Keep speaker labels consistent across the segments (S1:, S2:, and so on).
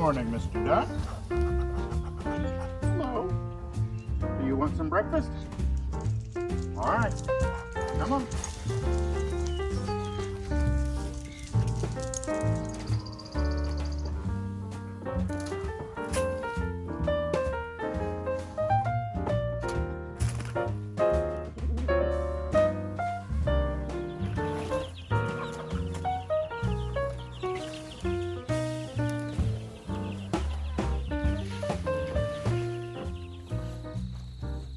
S1: morning, Mr. Duck. Hello. Do you want some breakfast? All right. Come on.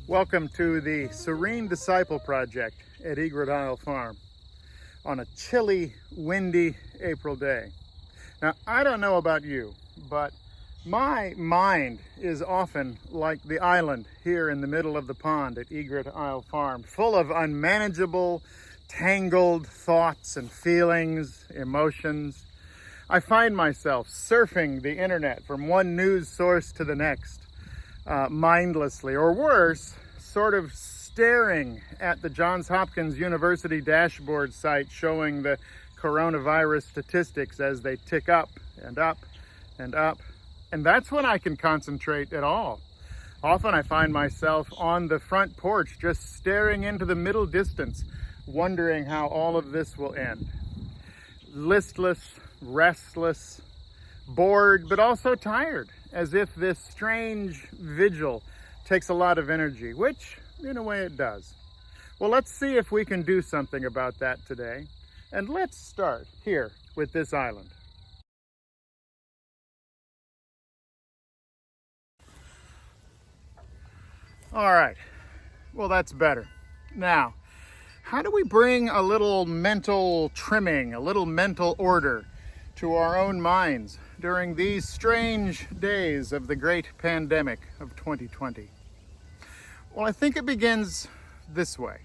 S1: Welcome to the Serene Disciple Project at Egret Isle Farm on a chilly, windy April day. Now, I don't know about you, but my mind is often like the island here in the middle of the pond at Egret Isle Farm, full of unmanageable, tangled thoughts and feelings, emotions. I find myself surfing the internet from one news source to the next, mindlessly, or worse, sort of staring at the Johns Hopkins University dashboard site showing the coronavirus statistics as they tick up and up and up. And that's when I can concentrate at all. Often I find myself on the front porch just staring into the middle distance, wondering how all of this will end. Listless, restless, bored, but also tired, as if this strange vigil takes a lot of energy, which in a way it does. Well, let's see if we can do something about that today. And let's start here with this island. All right, well, that's better. Now, how do we bring a little mental trimming, a little mental order to our own minds during these strange days of the great pandemic of 2020? Well, I think it begins this way.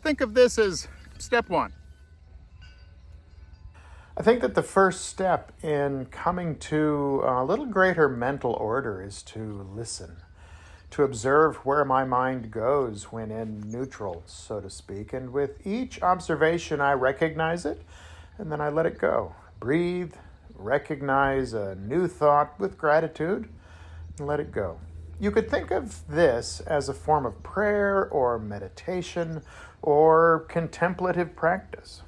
S1: Think of this as step one. I think that the first step in coming to a little greater mental order is to listen, to observe where my mind goes when in neutral, so to speak. And with each observation, I recognize it, and then I let it go. Breathe, recognize a new thought with gratitude, and let it go. You could think of this as a form of prayer or meditation or contemplative practice.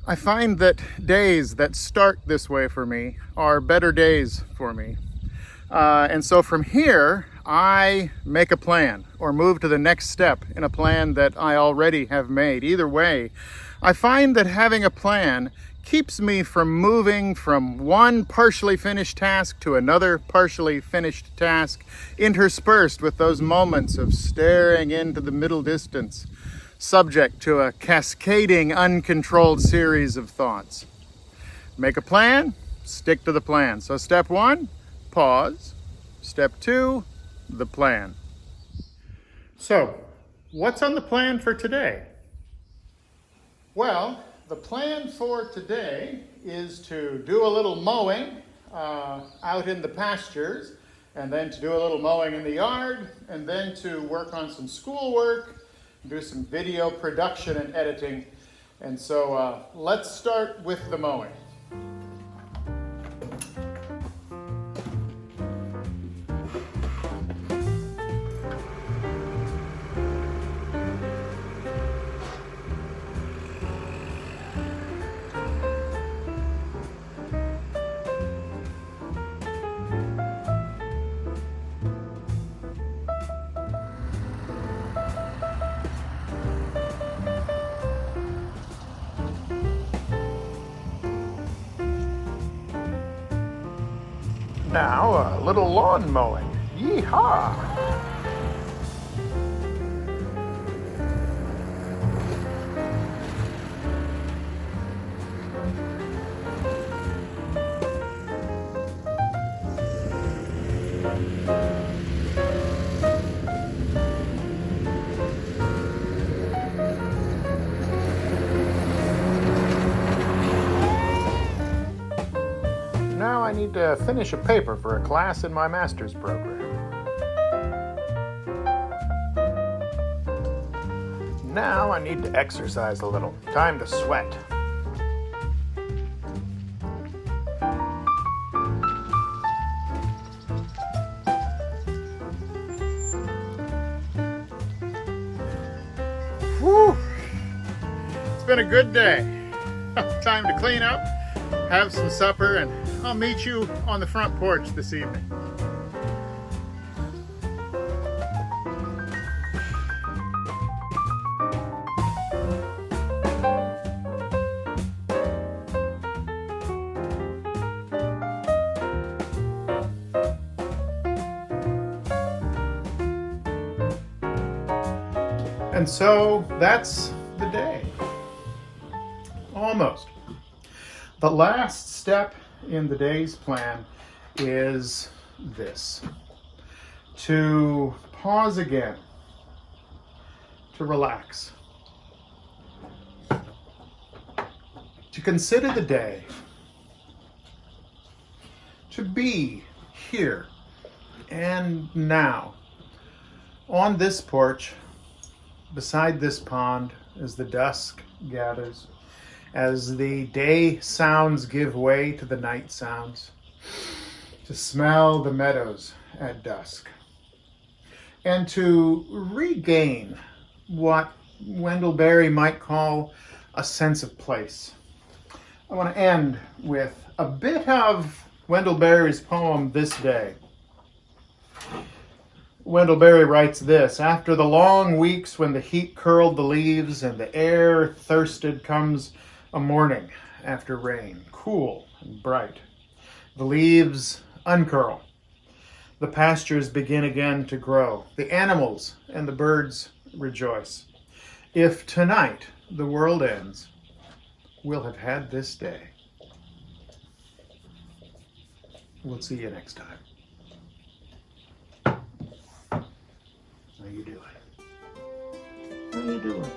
S1: I find that days that start this way for me are better days for me. And so from here, I make a plan or move to the next step in a plan that I already have made. Either way, I find that having a plan keeps me from moving from one partially finished task to another partially finished task, interspersed with those moments of staring into the middle distance, subject to a cascading, uncontrolled series of thoughts. Make a plan, stick to the plan. So step one, pause. Step two, the plan. So, what's on the plan for today? Well, the plan for today is to do a little mowing out in the pastures, and then to do a little mowing in the yard, and then to work on some schoolwork, do some video production and editing. And so let's start with the mowing. Now, a little lawn mowing. Yeehaw! Now I need to finish a paper for a class in my master's program. Now I need to exercise a little. Time to sweat. It's been a good day. Time to clean up, have some supper, and I'll meet you on the front porch this evening. And so that's the day. Almost. The last step in the day's plan is this: to pause again, to relax, to consider the day, to be here and now on this porch, beside this pond, as the dusk gathers, as the day sounds give way to the night sounds, to smell the meadows at dusk, and to regain what Wendell Berry might call a sense of place. I want to end with a bit of Wendell Berry's poem, This Day. Wendell Berry writes this: after the long weeks when the heat curled the leaves and the air thirsted, comes a morning after rain, cool and bright. The leaves uncurl. The pastures begin again to grow. The animals and the birds rejoice. If tonight the world ends, we'll have had this day. We'll see you next time. How you doing? How you doing?